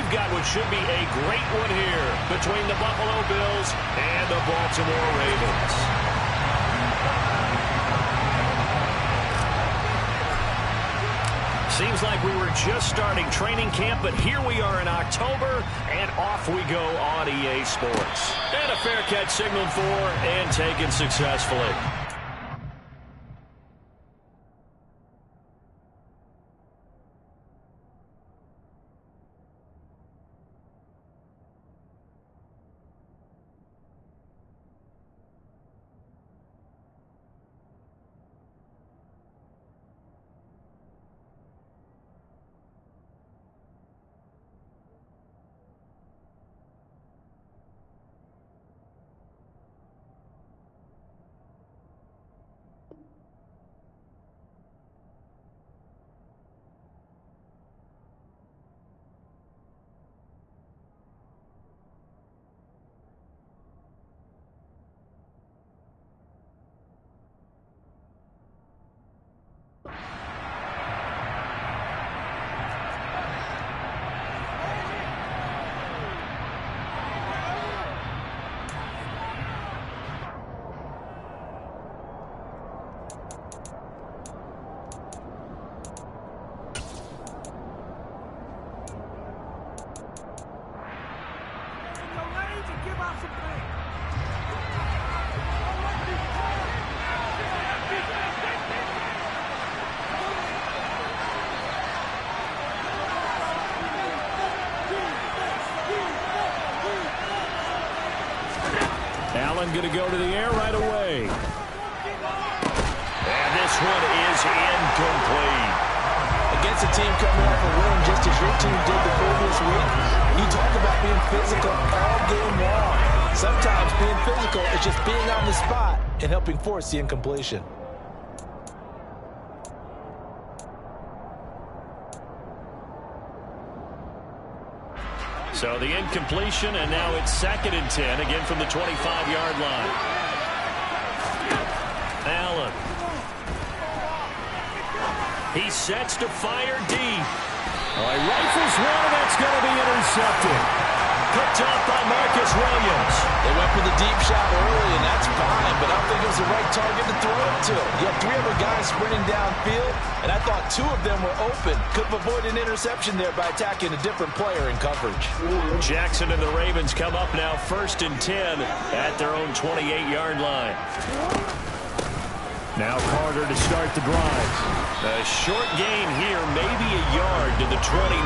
we've got what should be a great one here between the Buffalo Bills and the Baltimore Ravens. Seems like we were just starting training camp, but here we are in October, and off we go on EA Sports. And a fair catch signaled for and taken successfully. Allen going to go to the air right away. And this one is incomplete. Against a team coming off a win just as your team did the previous week, you talk about being physical all game long. Sometimes being physical is just being on the spot and helping force the incompletion. So the incompletion, and now it's 2nd and 10, again from the 25-yard line. Allen. He sets to fire deep. Oh, he rifles one, that's going to be intercepted. Picked up by Marcus Williams. They went for the deep shot early, and that's fine, but I don't think it was the right target to throw it to. You had 3 other guys sprinting downfield, and I thought 2 of them were open. Could have avoided an interception there by attacking a different player in coverage. Jackson and the Ravens come up now 1st and 10 at their own 28-yard line. Now Carter to start the drive. A short gain here, maybe a yard to the 29.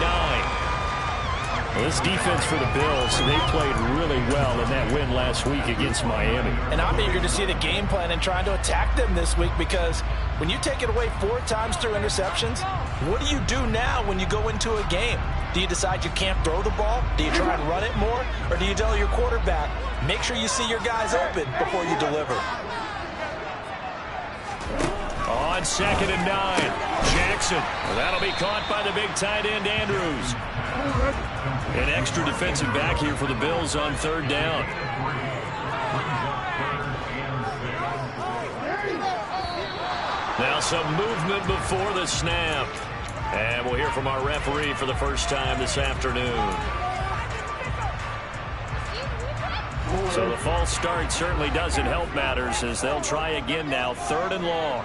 Well, this defense for the Bills, they played really well in that win last week against Miami. And I'm eager to see the game plan and trying to attack them this week, because when you take it away 4 times through interceptions, what do you do now when you go into a game? Do you decide you can't throw the ball? Do you try and run it more? Or do you tell your quarterback, make sure you see your guys open before you deliver? On 2nd and 9, Jackson. That'll be caught by the big tight end, Andrews. An extra defensive back here for the Bills on 3rd down. Now some movement before the snap. And we'll hear from our referee for the first time this afternoon. So the false start certainly doesn't help matters, as they'll try again now. 3rd and long.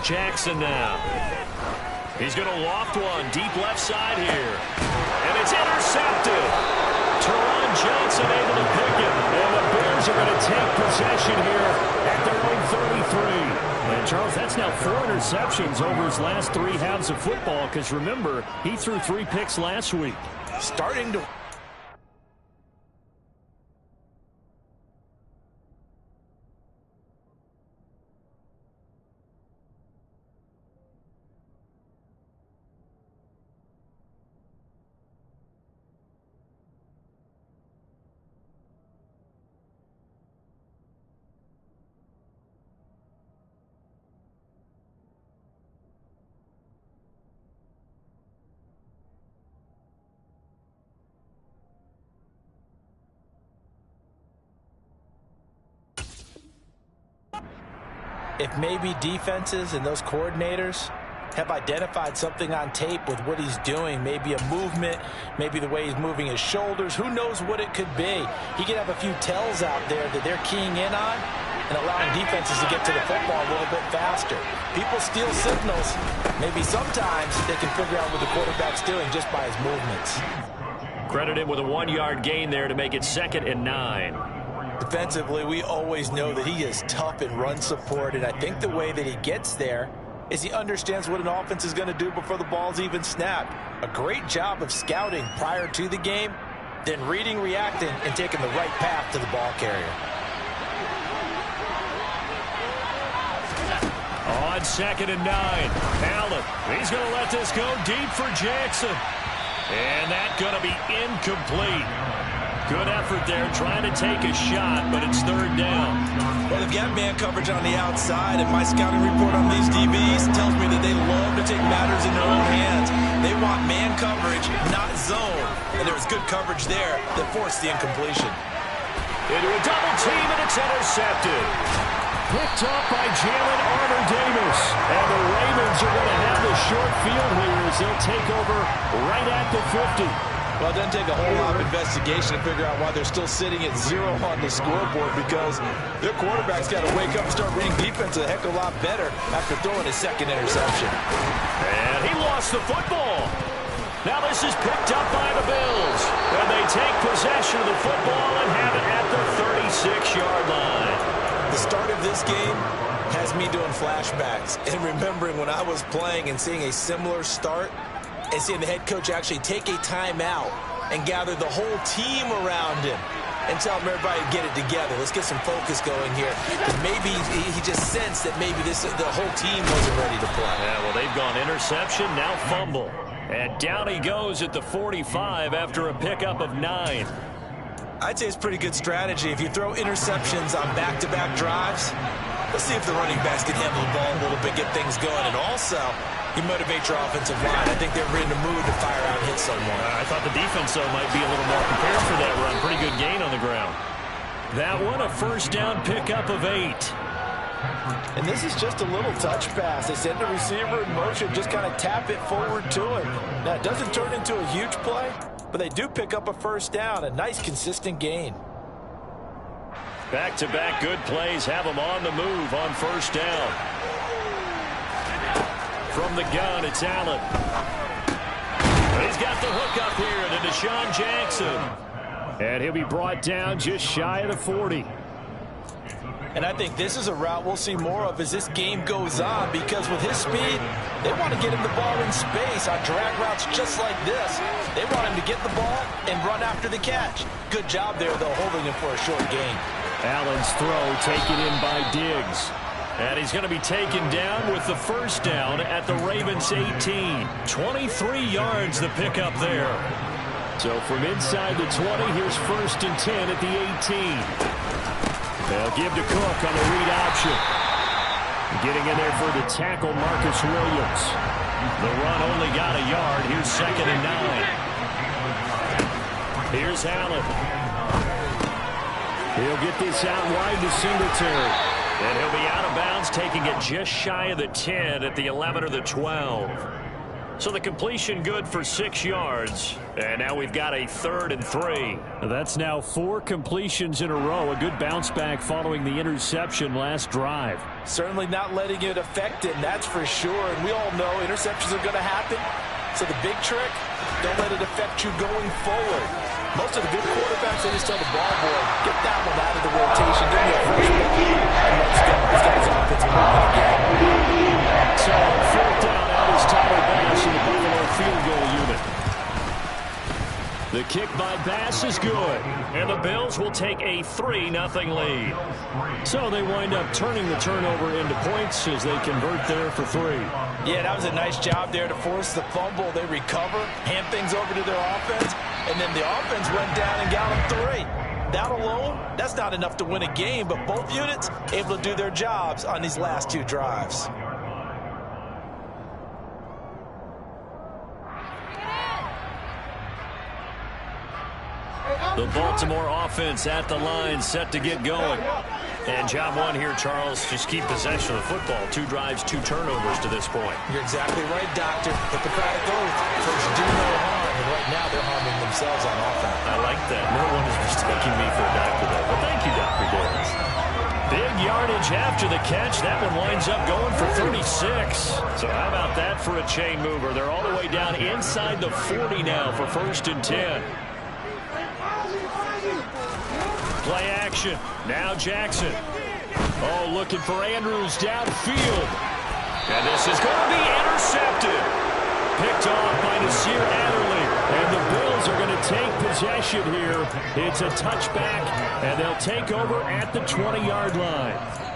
Jackson now. He's going to loft one deep left side here. And it's intercepted. Teron Johnson able to pick it. And the Bears are going to take possession here at their own 33. And Charles, that's now 4 interceptions over his last 3 halves of football, because remember, he threw 3 picks last week. Starting to... If maybe defenses and those coordinators have identified something on tape with what he's doing. Maybe a movement, maybe the way he's moving his shoulders. Who knows what it could be? He could have a few tells out there that they're keying in on and allowing defenses to get to the football a little bit faster. People steal signals. Maybe sometimes they can figure out what the quarterback's doing just by his movements. Credit him with a 1-yard gain there to make it 2nd and 9. Defensively, we always know that he is tough in run support, and I think the way that he gets there is he understands what an offense is going to do before the ball's even snapped. A great job of scouting prior to the game, then reading, reacting, and taking the right path to the ball carrier. On 2nd and 9, Allen, he's going to let this go deep for Jackson. And that's going to be incomplete. Good effort there trying to take a shot, but it's 3rd down. Well, they've got man coverage on the outside, and my scouting report on these DBs tells me that they love to take matters in their own hands. They want man coverage, not zone. And there was good coverage there that forced the incompletion. Into a double team, and it's intercepted. Picked up by Jalen Armour-Davis. And the Ravens are going to have the short field here as they'll take over right at the 50. Well, it doesn't take a whole lot of investigation to figure out why they're still sitting at 0 on the scoreboard, because their quarterback's got to wake up and start reading defense a heck of a lot better after throwing his 2nd interception. And he lost the football. Now this is picked up by the Bills. And they take possession of the football and have it at the 36-yard line. The start of this game has me doing flashbacks and remembering when I was playing and seeing a similar start and seeing the head coach actually take a timeout and gather the whole team around him and tell him, everybody, get it together. Let's get some focus going here. Because maybe he just sensed that maybe the whole team wasn't ready to play. Yeah, well, they've gone interception, now fumble. And down he goes at the 45 after a pickup of 9. I'd say it's pretty good strategy. If you throw interceptions on back-to-back drives, let's see if the running backs can handle the ball a little bit, get things going. And also, you motivate your offensive line. I think they're in the mood to fire out and hit someone. I thought the defense, though, might be a little more prepared for that run. Pretty good gain on the ground. That one, a 1st down pickup of 8. And this is just a little touch pass. They send the receiver in motion, just kind of tap it forward to him. Now, it doesn't turn into a huge play, but they do pick up a 1st down, a nice, consistent gain. Back-to-back good plays have them on the move on 1st down. From the gun, it's Allen. He's got the hook up here to Deshaun Jackson. And he'll be brought down just shy of the 40. And I think this is a route we'll see more of as this game goes on, because with his speed, they want to get him the ball in space on drag routes just like this. They want him to get the ball and run after the catch. Good job there, though, holding him for a short gain. Allen's throw taken in by Diggs. And he's going to be taken down with the 1st down at the Ravens 18. 23 yards the pickup there. So from inside the 20, here's 1st and 10 at the 18. They'll give to Cook on the read option. Getting in there for the tackle, Marcus Williams. The run only got a yard. Here's 2nd and 9. Here's Allen. He'll get this out wide to Singletary. And he'll be out of bounds, taking it just shy of the 10 at the 11 or the 12. So the completion good for 6 yards. And now we've got a 3rd and 3. That's now 4 completions in a row. A good bounce back following the interception last drive. Certainly not letting it affect him, that's for sure. And we all know interceptions are going to happen. So the big trick, don't let it affect you going forward. Most of the good quarterbacks, they just tell the ball boy, get that one out of the rotation, give me a fresh ball, and let's go. Let's get his offensive movement again. So 4th down out is Tyler Bass in the Buffalo field goal unit. The kick by Bass is good, and the Bills will take a 3-0 lead. So they wind up turning the turnover into points as they convert there for 3. Yeah, that was a nice job there to force the fumble. They recover, hand things over to their offense, and then the offense went down and got them 3. That alone, that's not enough to win a game, but both units able to do their jobs on these last 2 drives. The Baltimore offense at the line, set to get going. And job one here, Charles, just keep possession of the football. 2 drives, 2 turnovers to this point. You're exactly right, Doctor. Hippocratic oath. First, do no harm. And right now, they're harming themselves on offense. I like that. No one is mistaking me for a doctor, though. But thank you, Dr. Davis. Big yardage after the catch. That one winds up going for 36. So how about that for a chain mover? They're all the way down inside the 40 now for 1st and 10. Play action. Now Jackson. Oh, looking for Andrews downfield. And this is going to be intercepted. Picked off by Nasir Adderley. And the Bills are going to take possession here. It's a touchback, and they'll take over at the 20-yard line.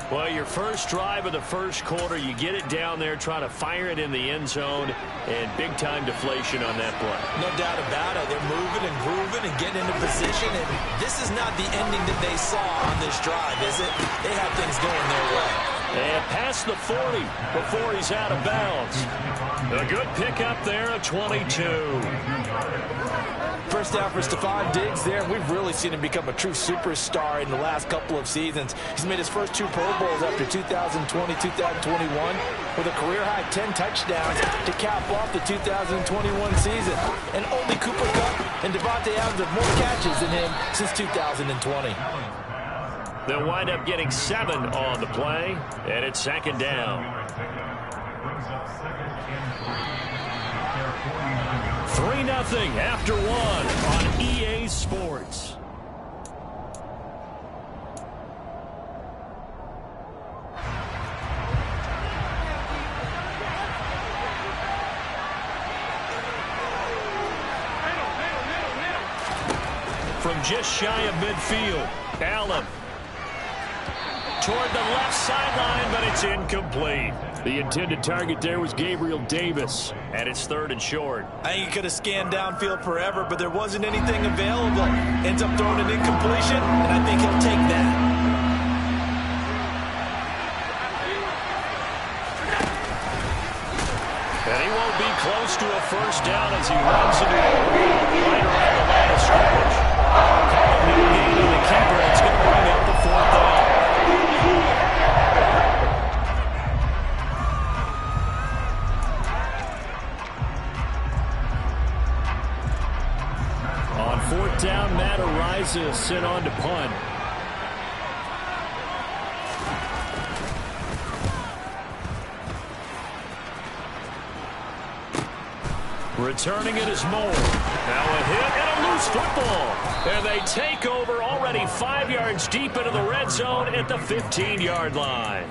Well, your first drive of the first quarter, you get it down there, try to fire it in the end zone, and big-time deflation on that play. No doubt about it. They're moving and grooving and getting into position, and this is not the ending that they saw on this drive, is it? They have things going their way. And past the 40 before he's out of bounds. A good pickup there, a 22. First down for Stephon Diggs there. We've really seen him become a true superstar in the last couple of seasons. He's made his first 2 Pro Bowls after 2020, 2021 with a career-high 10 touchdowns to cap off the 2021 season. And only Cooper Kupp and Devontae Adams have more catches than him since 2020. They'll wind up getting 7 on the play, and it's 2nd down. 3-0 after 1 on EA Sports. From just shy of midfield, Allen toward the left sideline, but it's incomplete. The intended target there was Gabriel Davis, and it's 3rd and short. I think he could have scanned downfield forever, but there wasn't anything available. Ends up throwing an incompletion, and I think he'll take that. And he won't be close to a first down as he runs into a wall right around the line of scrimmage. Call it a gain on the keeper. It's going to bring up the 4th down. On 4th down, Matt Ariza sent on to punt. Returning it is Moore. Now a hit and a loose football. And they take over already 5 yards deep into the red zone at the 15-yard line.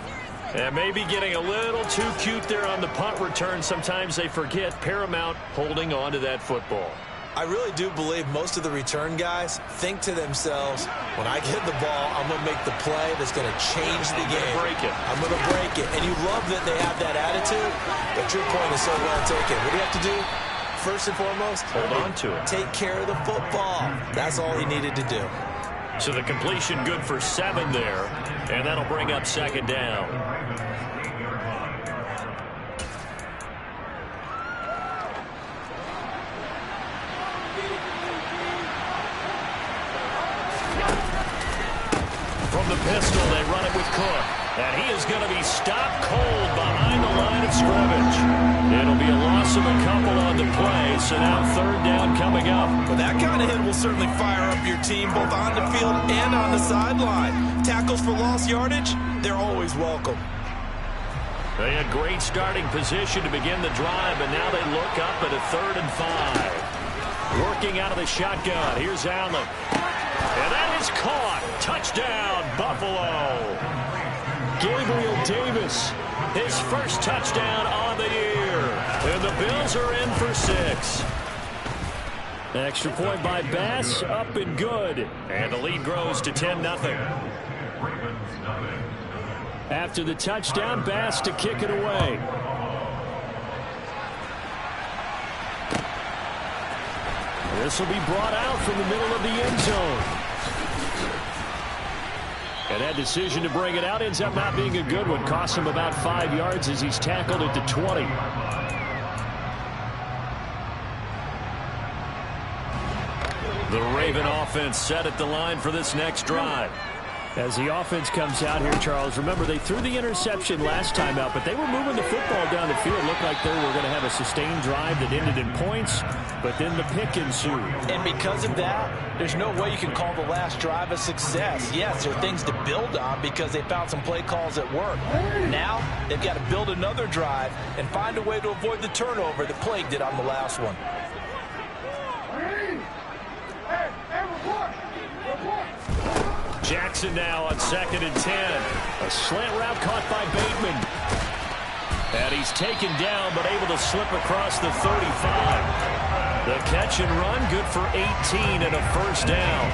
And maybe getting a little too cute there on the punt return. Sometimes they forget Paramount holding on to that football. I really do believe most of the return guys think to themselves, when I get the ball, I'm going to make the play that's going to change the game. I'm going to break it. And you love that they have that attitude, but your point is so well taken. What do you have to do? First and foremost, hold on to it. Take care of the football. That's all he needed to do. So the completion good for 7 there, and that'll bring up 2nd down. From the pistol, they run it with Cook. And he is going to be stopped cold behind the line of scrimmage. It'll be a loss of a couple on the play, so now 3rd down coming up. Well, that kind of hit will certainly fire up your team both on the field and on the sideline. Tackles for lost yardage, they're always welcome. They had great starting position to begin the drive, and now they look up at a 3rd and 5. Working out of the shotgun. Here's Allen. And that is caught. Touchdown, Buffalo. Gabriel Davis, his first touchdown on the year. And the Bills are in for 6. Extra point by Bass, up and good. And the lead grows to 10-0. After the touchdown, Bass to kick it away. This will be brought out from the middle of the end zone. And that decision to bring it out ends up not being a good one. Costs him about 5 yards as he's tackled at the 20. The Raven offense set at the line for this next drive. As the offense comes out here, Charles, remember they threw the interception last time out, but they were moving the football down the field. Looked like they were going to have a sustained drive that ended in points, but then the pick ensued. And because of that, there's no way you can call the last drive a success. Yes, there are things to build on because they found some play calls that work. Now, they've got to build another drive and find a way to avoid the turnover that plagued it on the last one. Jackson now on 2nd and 10. A slant route caught by Bateman. And he's taken down, but able to slip across the 35. The catch and run, good for 18 and a first down.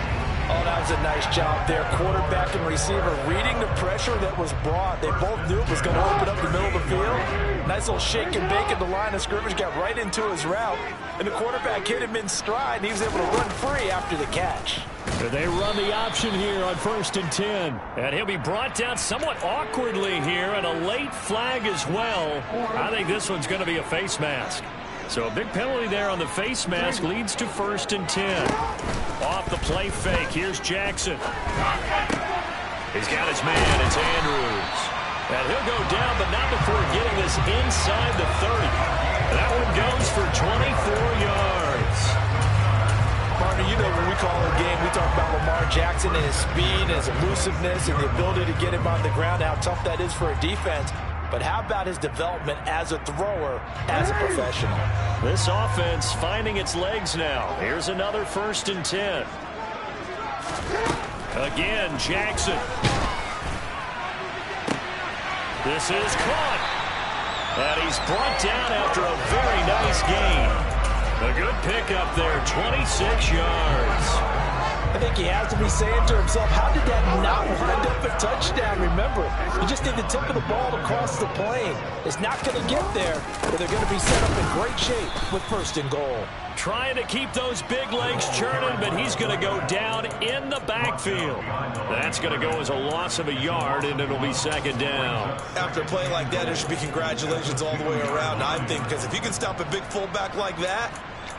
Oh, that was a nice job there. Quarterback and receiver reading the pressure that was brought. They both knew it was going to open up the middle of the field. Nice little shake and bake at the line of scrimmage, got right into his route. And the quarterback hit him in stride, and he was able to run free after the catch. They run the option here on 1st and 10. And he'll be brought down somewhat awkwardly here, and a late flag as well. I think this one's going to be a face mask. So a big penalty there on the face mask leads to 1st and 10. Off the play fake, here's Jackson. He's got his man, it's Andrews. And he'll go down, but not before getting this inside the 30. That one goes for 24 yards. Partner, you know when we call a game, we talk about Lamar Jackson and his speed and his elusiveness and the ability to get him on the ground, how tough that is for a defense. But how about his development as a thrower, as a professional? This offense finding its legs now. Here's another 1st and 10. Again, Jackson. This is caught. And he's brought down after a very nice gain. A good pickup there, 26 yards. I think he has to be saying to himself, how did that not wind up a touchdown? Remember, you just need the tip of the ball to cross the plane. It's not going to get there, but they're going to be set up in great shape with 1st and goal. Trying to keep those big legs churning, but he's going to go down in the backfield. That's going to go as a loss of a yard, and it'll be 2nd down. After a play like that, there should be congratulations all the way around, I think, because if you can stop a big fullback like that,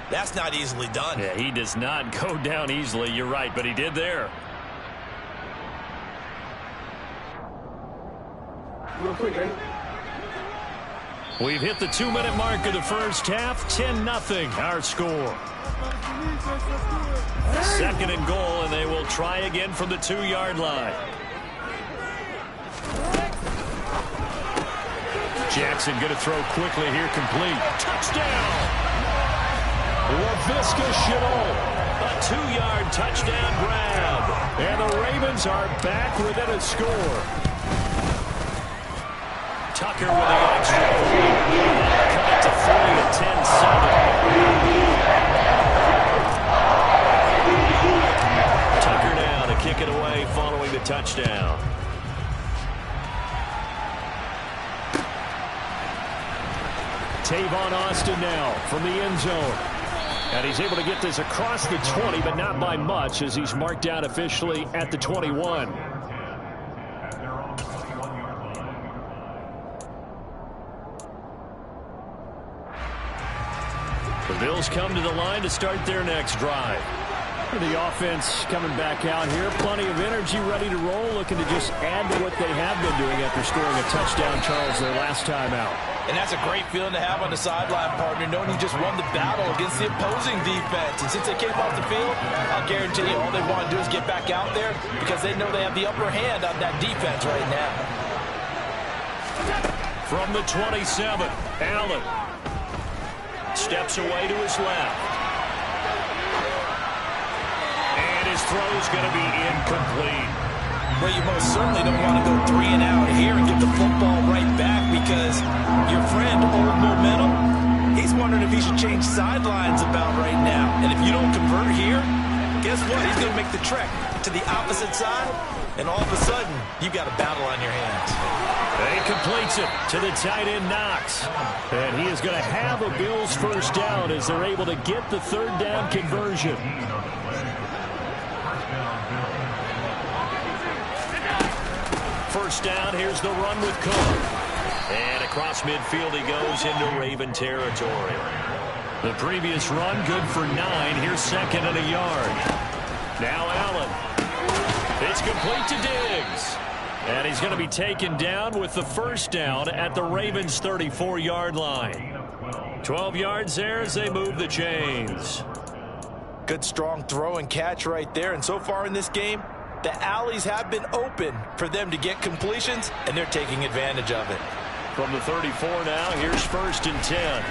that's not easily done. Yeah, he does not go down easily. You're right, but he did there. Real quick, eh? We've hit the 2-minute mark of the first half. 10-0 our score. 2nd and goal, and they will try again from the 2-yard line. Jackson going to throw quickly here, complete. Touchdown! LaVisca Chenault, a 2-yard touchdown grab. And the Ravens are back within a score. Tucker with the extra. Cut to 40 at 10-7. Tucker now to kick it away following the touchdown. Tavon Austin now from the end zone. And he's able to get this across the 20, but not by much, as he's marked down officially at the 21. The Bills come to the line to start their next drive. The offense coming back out here. Plenty of energy, ready to roll, looking to just add to what they have been doing after scoring a touchdown, Charles, their last time out. And that's a great feeling to have on the sideline, partner, knowing you just won the battle against the opposing defense. And since they came off the field, I'll guarantee you all they want to do is get back out there because they know they have the upper hand on that defense right now. From the 27, Allen steps away to his left. And his throw's going to be incomplete. Well, you most certainly don't want to go 3 and out here and give the football right back because your friend, Old Momentum, he's wondering if he should change sidelines about right now. And if you don't convert here, guess what? He's going to make the trek to the opposite side, and all of a sudden, you've got a battle on your hands. He completes it to the tight end, Knox. And he is going to have a Bills first down as they're able to get the 3rd down conversion. First down, here's the run with Cook. And across midfield he goes into Raven territory. The previous run, good for 9. Here's 2nd and a yard. Now Allen. It's complete to Diggs. And he's going to be taken down with the first down at the Ravens' 34-yard line. 12 yards there as they move the chains. Good, strong throw and catch right there. And so far in this game, the alleys have been open for them to get completions, and they're taking advantage of it. From the 34 now, here's 1st and 10.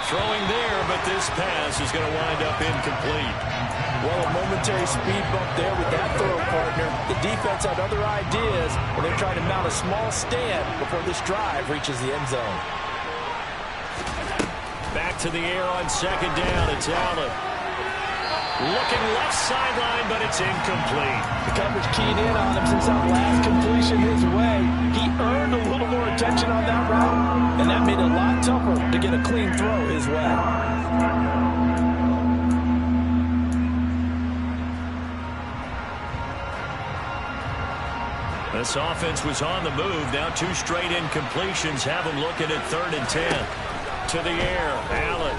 Throwing there, but this pass is going to wind up incomplete. Well, a momentary speed bump there with that throw, partner. The defense had other ideas, and they're trying to mount a small stand before this drive reaches the end zone. Back to the air on 2nd down. It's Allen. Looking left sideline, but it's incomplete. The coverage keyed in on him since that last completion his way. He earned a little more attention on that route, and that made it a lot tougher to get a clean throw his way. This offense was on the move. Now 2 straight incompletions have them looking at 3rd and 10. To the air, Allen.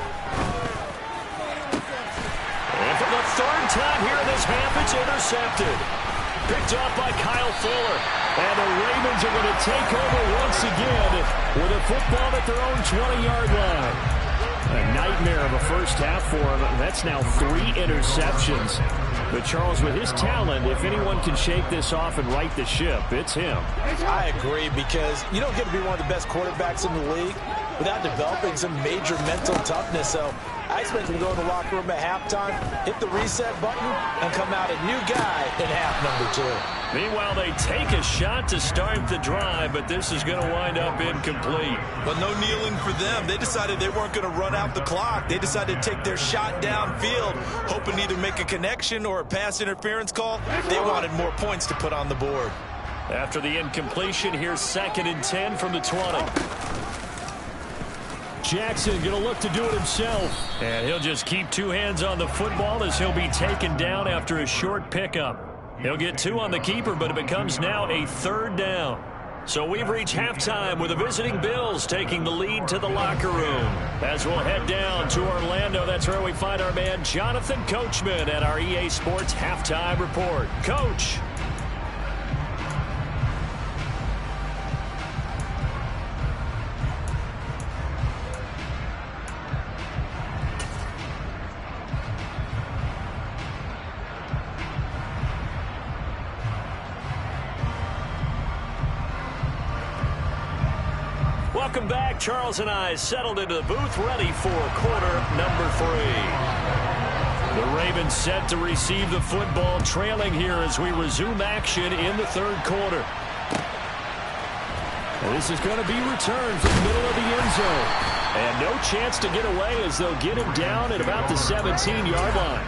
And for the 3rd time here in this half, it's intercepted. Picked off by Kyle Fuller. And the Ravens are going to take over once again with a football at their own 20-yard line. A nightmare of a first half for him. That's now 3 interceptions. But Charles, with his talent, if anyone can shake this off and right the ship, it's him. I agree, because you don't get to be one of the best quarterbacks in the league without developing some major mental toughness. So I expect him to go in the locker room at halftime, hit the reset button, and come out a new guy in half number 2. Meanwhile, they take a shot to start the drive, but this is going to wind up incomplete. But no kneeling for them. They decided they weren't going to run out the clock. They decided to take their shot downfield, hoping to either make a connection or a pass interference call. They wanted more points to put on the board. After the incompletion, here's 2nd and 10 from the 20. Jackson going to look to do it himself. And he'll just keep 2 hands on the football as he'll be taken down after a short pickup. He'll get 2 on the keeper, but it becomes now a 3rd down. So we've reached halftime with the visiting Bills taking the lead to the locker room. As we'll head down to Orlando, that's where we find our man Jonathan Coachman at our EA Sports Halftime Report. Coach. Welcome back. Charles and I settled into the booth, ready for quarter number 3. The Ravens set to receive the football, trailing here as we resume action in the 3rd quarter. This is going to be returned from the middle of the end zone. And no chance to get away as they'll get him down at about the 17-yard line.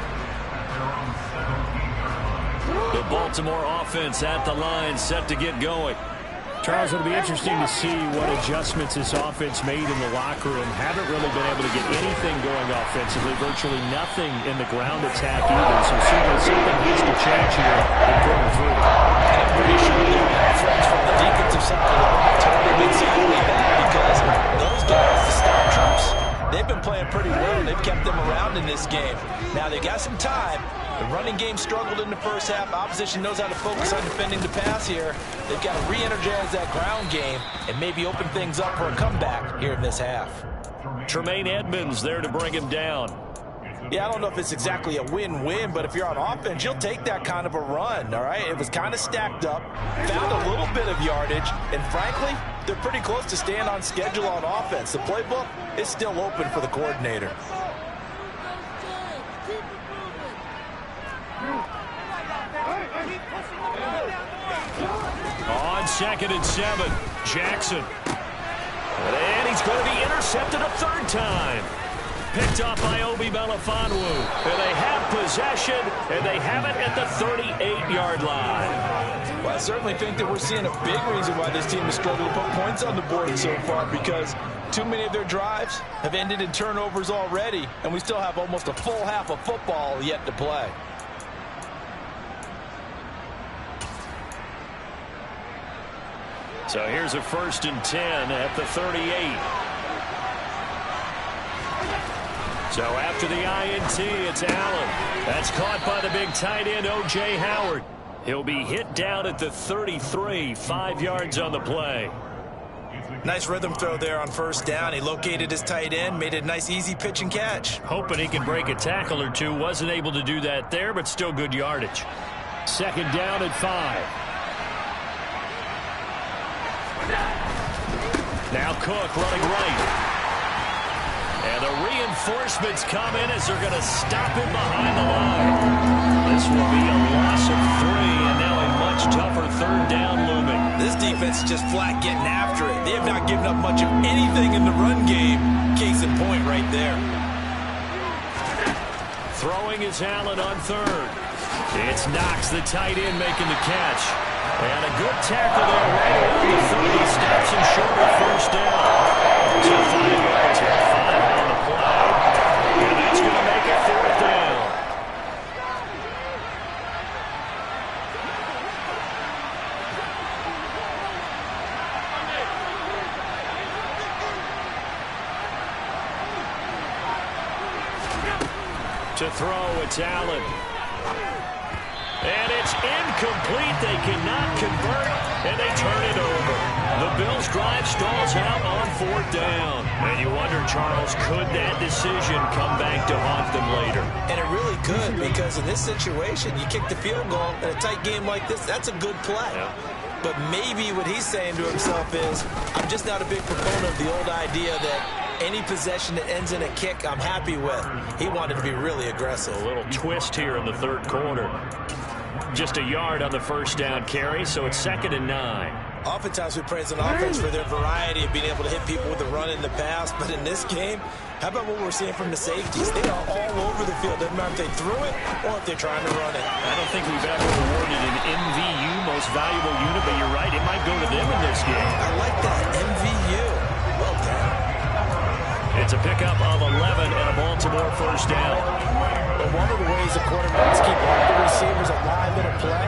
The Baltimore offense at the line, set to get going. Charles, it'll be interesting to see what adjustments this offense made in the locker room. Haven't really been able to get anything going offensively, virtually nothing in the ground attack either. So certainly something needs to change here in quarter 3. And I'm pretty sure their friends from the defensive side of the ball told them exactly that, because those guys, the star troops, they've been playing pretty well. They've kept them around in this game. Now they got some time. The running game struggled in the first half. Opposition knows how to focus on defending the pass here. They've got to re-energize that ground game and maybe open things up for a comeback here in this half. Tremaine Edmonds there to bring him down. Yeah, I don't know if it's exactly a win-win, but if you're on offense, you'll take that kind of a run, all right? It was kind of stacked up, found a little bit of yardage, and frankly, they're pretty close to staying on schedule on offense. The playbook is still open for the coordinator. On 2nd and 7, Jackson. And he's going to be intercepted a 3rd time. Picked off by Obi Melifonwu. And they have possession, and they have it at the 38-yard line. Well, I certainly think that we're seeing a big reason why this team has struggled to put points on the board so far, because too many of their drives have ended in turnovers already, and we still have almost a full half of football yet to play. So here's a 1st and 10 at the 38. So after the INT, it's Allen. That's caught by the big tight end, O.J. Howard. He'll be hit down at the 33, 5 yards on the play. Nice rhythm throw there on first down. He located his tight end, made it a nice, easy pitch and catch. Hoping he can break a tackle or two. Wasn't able to do that there, but still good yardage. Second down at 5. Now Cook running right. And the reinforcements come in as they're going to stop him behind the line. This will be a loss of 3, and now a much tougher third down looming. This defense is just flat getting after it. They have not given up much of anything in the run game. Case in point right there. Throwing is Allen on third. It's Knox, the tight end, making the catch. And a good tackle there right around the 30. Stops him short of first down. So 5 yards here, 5 on the play. And that's going to make it fourth down. To throw, it's Allen. And it's incomplete. They cannot convert, and they turn it over. The Bills' drive stalls out on fourth down. And you wonder, Charles, could that decision come back to haunt them later? And it really could, because in this situation, you kick the field goal in a tight game like this, that's a good play. Yeah. But maybe what he's saying to himself is, I'm just not a big proponent of the old idea that any possession that ends in a kick, I'm happy with. He wanted to be really aggressive. A little twist here in the third quarter. Just a yard on the first down carry, so it's 2nd and 9. Oftentimes we praise an offense for their variety of being able to hit people with the run in the pass, but in this game, how about what we're seeing from the safeties? They are all over the field. Doesn't matter if they threw it or if they're trying to run it. I don't think we've ever awarded an MVU, most valuable unit, but you're right, it might go to them in this game. I like that, MVU. Well done. It's a pickup of 11 and a Baltimore first down. But one of the ways the quarterbacks keep all the receivers alive in a play,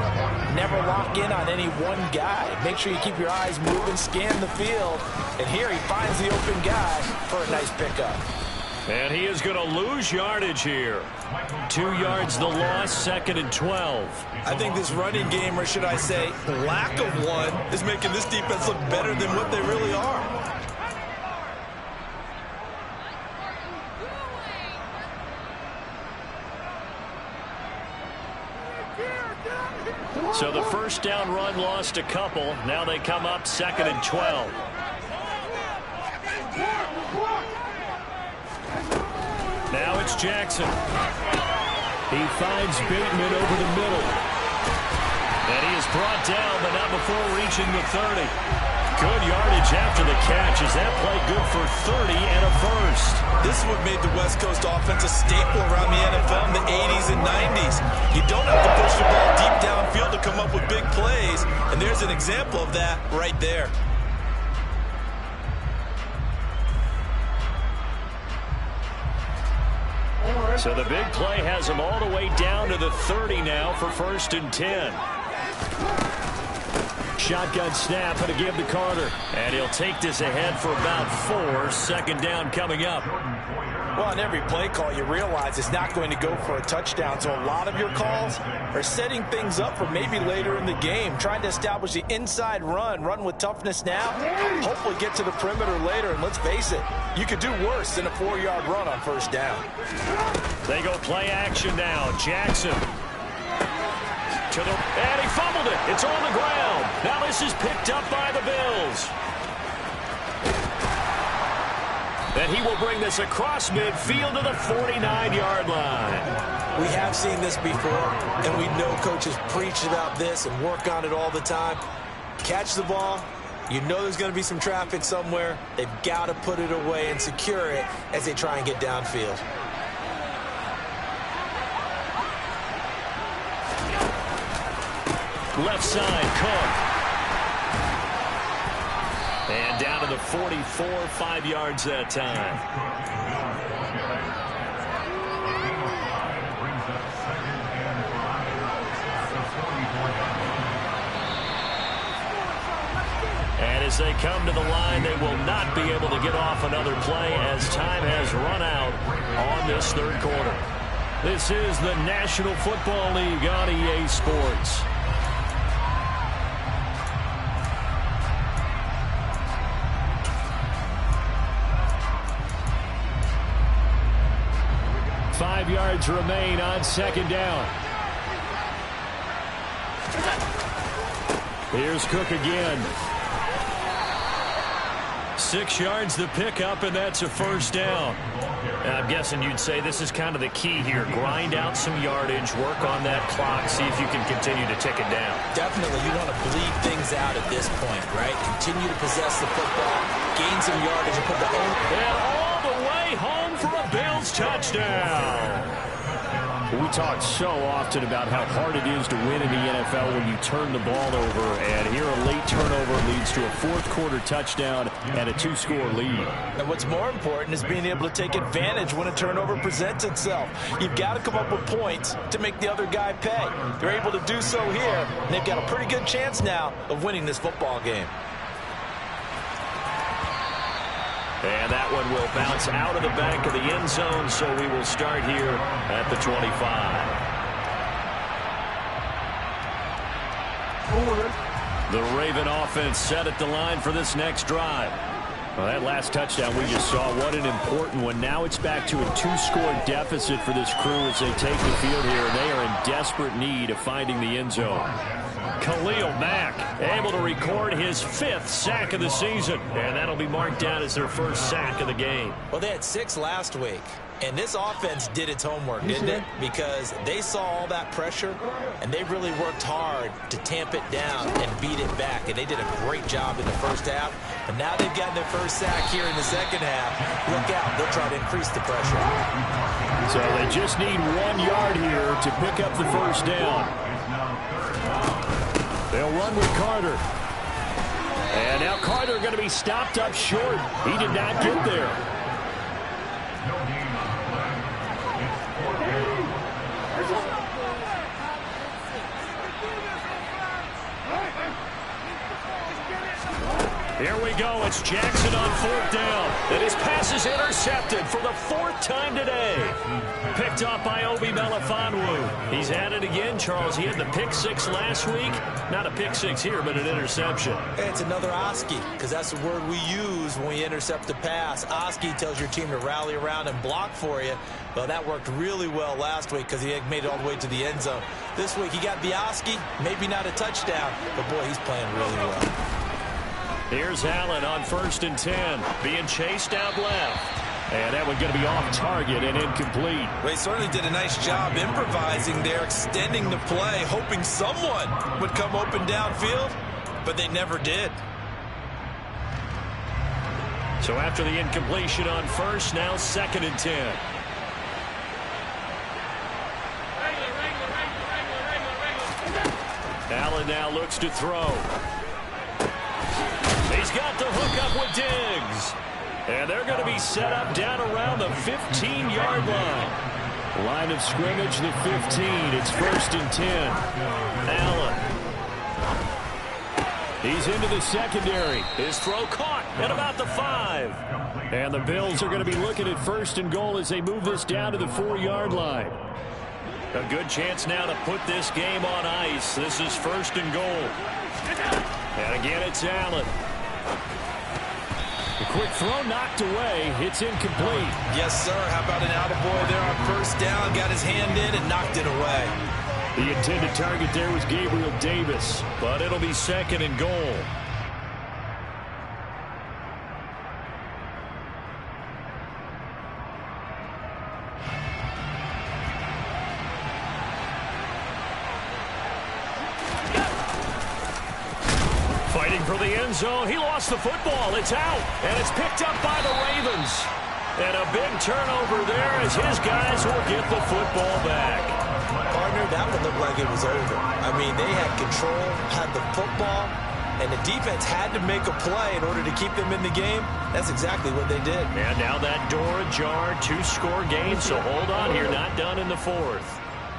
never lock in on any one guy. Make sure you keep your eyes moving, scan the field. And here he finds the open guy for a nice pickup. And he is going to lose yardage here. 2 yards the loss, 2nd and 12. I think this running game, or should I say lack of one, is making this defense look better than what they really are. So the first down run lost a couple. Now they come up 2nd and 12. Now it's Jackson. He finds Bateman over the middle. And he is brought down, but not before reaching the 30. Good yardage after the catch. Is that play good for 30 and a first? This is what made the West Coast offense a staple around the NFL in the 80s and 90s. You don't have to push the ball deep downfield to come up with big plays, and there's an example of that right there. So the big play has him all the way down to the 30 now for 1st and 10. Shotgun snap and a give to Carter. And he'll take this ahead for about 4. 2nd down coming up. Well, on every play call, you realize it's not going to go for a touchdown. So a lot of your calls are setting things up for maybe later in the game, trying to establish the inside run with toughness now, hopefully get to the perimeter later. And let's face it, you could do worse than a 4-yard run on first down. They go play action now. Jackson. And he fumbled it. It's on the ground. Now this is picked up by the Bills. And he will bring this across midfield to the 49-yard line. We have seen this before, and we know coaches preach about this and work on it all the time. Catch the ball. You know there's going to be some traffic somewhere. They've got to put it away and secure it as they try and get downfield. Left side, Cook. And down to the 44, 5 yards that time. And as they come to the line, they will not be able to get off another play as time has run out on this third quarter. This is the National Football League on EA Sports. Five yards remain on second down. Here's Cook again. 6 yards the pickup, and that's a first down. I'm guessing you'd say this is kind of the key here. Grind out some yardage, work on that clock, see if you can continue to tick it down. Definitely, you want to bleed things out at this point, right? Continue to possess the football, gain some yardage, and put the home. And all the way home for a Bills touchdown. We talk so often about how hard it is to win in the NFL when you turn the ball over, and here a late turnover leads to a fourth-quarter touchdown and a 2-score lead. And what's more important is being able to take advantage when a turnover presents itself. You've got to come up with points to make the other guy pay. They're able to do so here, and they've got a pretty good chance now of winning this football game. And that one will bounce out of the back of the end zone, so we will start here at the 25. The Raven offense set at the line for this next drive. Well, that last touchdown we just saw, what an important one. Now it's back to a 2-score deficit for this crew as they take the field here, and they are in desperate need of finding the end zone. Khalil Mack able to record his 5th sack of the season, and that'll be marked down as their first sack of the game. Well, they had 6 last week, and this offense did its homework, didn't it? Because they saw all that pressure, and they really worked hard to tamp it down and beat it back, and they did a great job in the first half. And now they've gotten their first sack here in the second half. Look out, they'll try to increase the pressure. So they just need 1 yard here to pick up the first down. They'll run with Carter. And now Carter going to be stopped up short. He did not get there. Here we go. It's Jackson on 4th down. And his pass is intercepted for the 4th time today. Picked up by Obi Melifonwu. He's at it again, Charles. He had the pick 6 last week. Not a pick 6 here, but an interception. Hey, it's another Oski, because that's the word we use when we intercept a pass. Oski tells your team to rally around and block for you. Well, that worked really well last week because he had made it all the way to the end zone. This week he got the Oski, maybe not a touchdown, but boy, he's playing really well. Here's Allen on 1st and 10, being chased out left. And that one going to be off target and incomplete. They certainly did a nice job improvising there, extending the play, hoping someone would come open downfield, but they never did. So after the incompletion on 1st, now 2nd and 10. Allen now looks to throw. He's got the hook up with Diggs. And they're going to be set up down around the 15-yard line. Line of scrimmage, the 15. It's 1st and 10. Allen. He's into the secondary. His throw caught at about the 5. And the Bills are going to be looking at 1st and goal as they move this down to the 4-yard line. A good chance now to put this game on ice. This is 1st and goal. And again, it's Allen. The quick throw knocked away. It's incomplete. Yes, sir. How about an attaboy there on 1st down? Got his hand in and knocked it away. The intended target there was Gabriel Davis, but it'll be 2nd and goal. Fighting for the end zone. He lost the football. It's out, and it's picked up by the Ravens. And a big turnover there as his guys will get the football back. Partner, that one looked like it was over. I mean, they had control, had the football, and the defense had to make a play in order to keep them in the game. That's exactly what they did. And now that door ajar, 2-score game, so hold on here, not done in the 4th.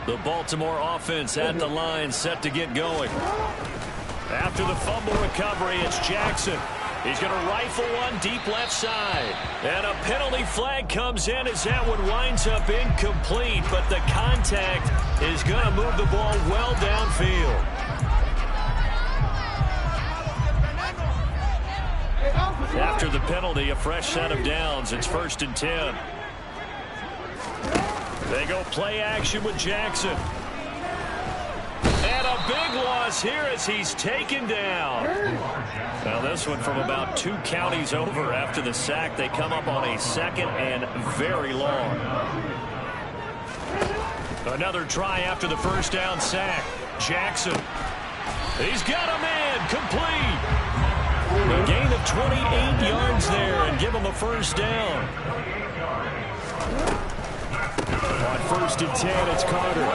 The Baltimore offense at the line, set to get going. After the fumble recovery, it's Jackson. He's going to rifle one deep left side. And a penalty flag comes in as that one winds up incomplete, but the contact is going to move the ball well downfield. After the penalty, a fresh set of downs. It's 1st and 10. They go play action with Jackson. And a big loss here as he's taken down. Now this one from about 2 counties over after the sack. They come up on a 2nd and very long. Another try after the first down sack. Jackson. He's got a man complete. A gain of 28 yards there and give him a first down. On 1st and 10, it's Carter.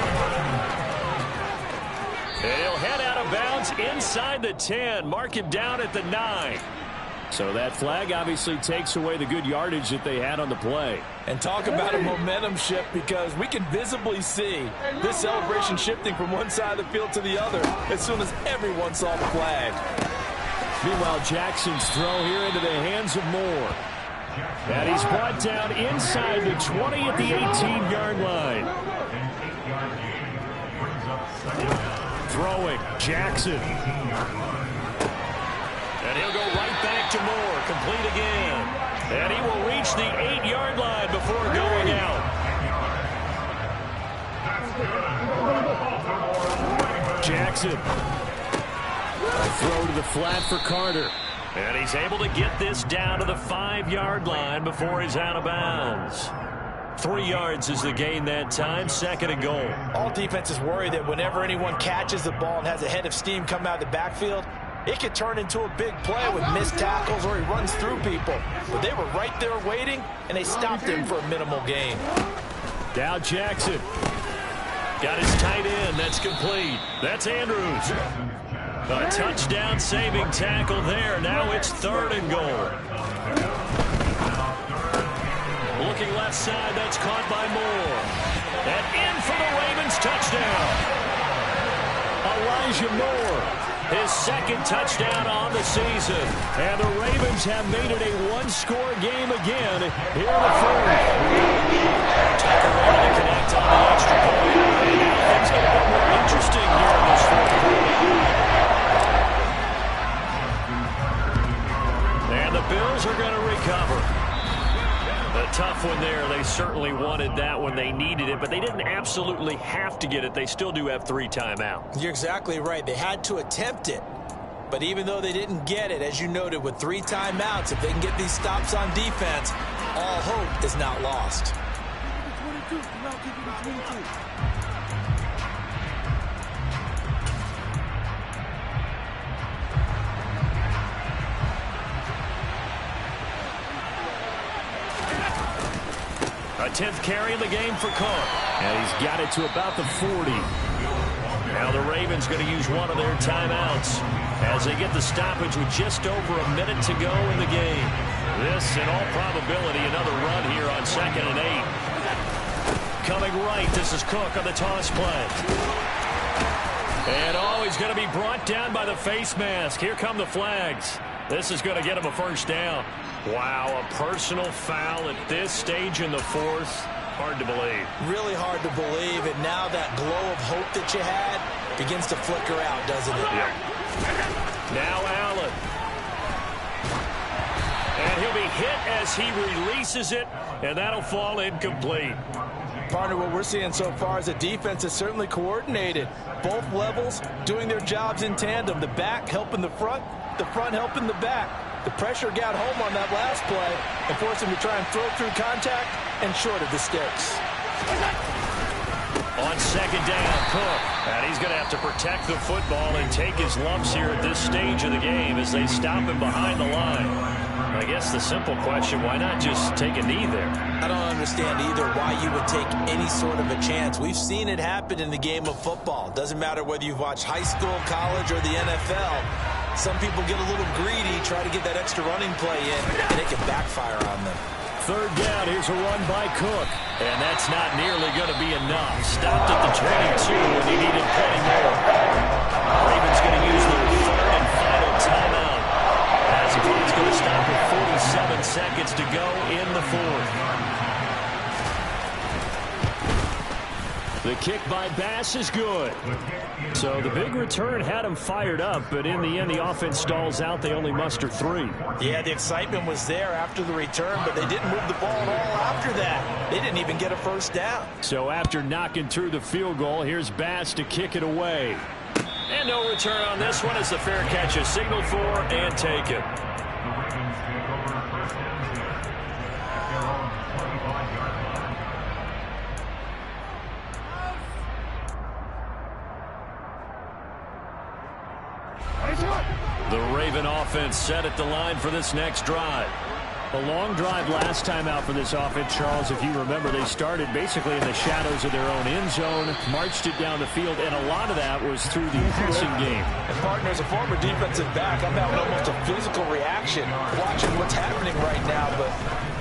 And he'll head out of bounds inside the 10. Mark him down at the 9. So that flag obviously takes away the good yardage that they had on the play. And talk about a momentum shift, because we can visibly see this celebration shifting from one side of the field to the other as soon as everyone saw the flag. Meanwhile, Jackson's throw here into the hands of Moore. And he's brought down inside the 20 at the 18-yard line. Throwing, Jackson. And he'll go right back to Moore, complete again. And he will reach the 8-yard line before going out. Jackson. A throw to the flat for Carter. And he's able to get this down to the 5-yard line before he's out of bounds. 3 yards is the gain that time, 2nd and goal. All defenses worry that whenever anyone catches the ball and has a head of steam come out of the backfield, it could turn into a big play with missed tackles or he runs through people. But they were right there waiting, and they stopped him for a minimal gain. Now Jackson. Got his tight end. That's complete. That's Andrews. A touchdown saving tackle there. Now it's 3rd and goal. Looking left side. That's caught by Moore. And in for the Ravens touchdown. Elijah Moore. His 2nd touchdown on the season. And the Ravens have made it a 1-score game again here in the 4th. Tucker ready to connect on the extra point. And now things get a bit more interesting here in this 4th quarter. And the Bills are going to recover. A tough one there. They certainly wanted that when they needed it, but they didn't absolutely have to get it. They still do have 3 timeouts. You're exactly right. They had to attempt it. But even though they didn't get it, as you noted, with 3 timeouts, if they can get these stops on defense, all hope is not lost. A 10th carry in the game for Cook. And he's got it to about the 40. Now the Ravens going to use one of their timeouts as they get the stoppage with just over a minute to go in the game. This, in all probability, another run here on 2nd and 8. Coming right, this is Cook on the toss play. And he's going to be brought down by the face mask. Here come the flags. This is going to get him a first down. Wow, a personal foul at this stage in the 4th. Hard to believe. Really hard to believe, and now that glow of hope that you had begins to flicker out, doesn't it? Yeah. Now Allen. And he'll be hit as he releases it, and that'll fall incomplete. Partner, what we're seeing so far is the defense is certainly coordinated. Both levels doing their jobs in tandem. The back helping the front helping the back. The pressure got home on that last play and forced him to try and throw through contact and short of the sticks. On 2nd down, Cook. And he's going to have to protect the football and take his lumps here at this stage of the game as they stop him behind the line. I guess the simple question, why not just take a knee there? I don't understand either why you would take any sort of a chance. We've seen it happen in the game of football. Doesn't matter whether you've watched high school, college, or the NFL. Some people get a little greedy, try to get that extra running play in, and it can backfire on them. 3rd down, here's a run by Cook. And that's not nearly going to be enough. Stopped at the 22 when he needed plenty more. Ravens going to use their 3rd and final timeout as the clock's going seconds to go in the fourth. The kick by Bass is good. So the big return had him fired up, but in the end, the offense stalls out. They only muster 3. Yeah, the excitement was there after the return, but they didn't move the ball at all after that. They didn't even get a first down. So after knocking through the field goal, here's Bass to kick it away. And no return on this one as the fair catch is signaled for and taken. The Raven offense set at the line for this next drive. A long drive last time out for this offense, Charles. If you remember, they started basically in the shadows of their own end zone, marched it down the field, and a lot of that was through the passing game. And partner, as a former defensive back, I'm having almost a physical reaction watching what's happening right now. But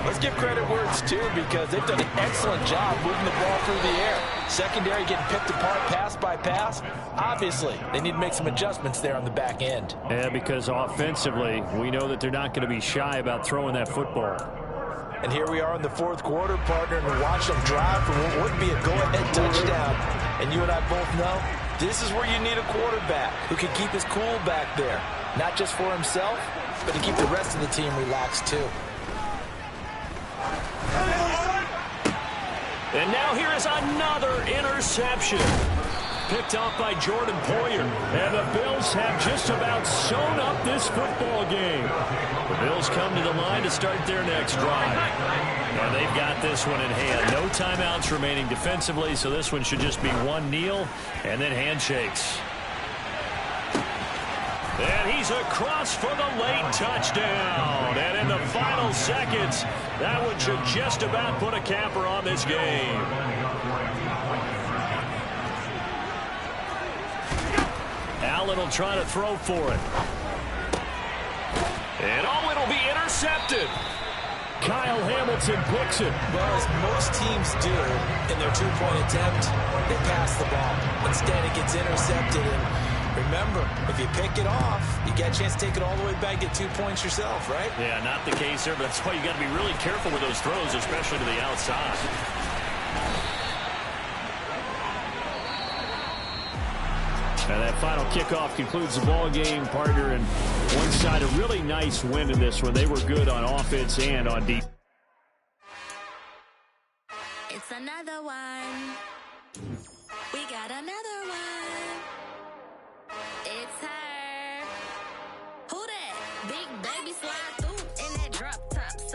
let's give credit where it's due, because they've done an excellent job moving the ball through the air. Secondary getting picked apart pass by pass. Obviously, they need to make some adjustments there on the back end. Yeah, because offensively, we know that they're not going to be shy about throwing that football. And here we are in the fourth quarter, partner, and watch them drive for what would be a go-ahead touchdown. And you and I both know this is where you need a quarterback who can keep his cool back there. Not just for himself, but to keep the rest of the team relaxed too. And now here is another interception. Picked off by Jordan Poyer. And the Bills have just about sewn up this football game. The Bills come to the line to start their next drive. And they've got this one in hand. No timeouts remaining defensively, so this one should just be one kneel and then handshakes. And he's across for the late touchdown. And in the final seconds, that one should just about put a capper on this game. Allen will try to throw for it. And oh, it'll be intercepted. Kyle Hamilton picks it. Well, as most teams do in their two-point attempt, they pass the ball. Instead, it gets intercepted. And remember, if you pick it off, you get a chance to take it all the way back, get 2 points yourself, right? Yeah, not the case there, but that's why you got to be really careful with those throws, especially to the outside. And that final kickoff concludes the ball game, partner, and one side a really nice win in this one. They were good on offense and on defense. It's another one. We got another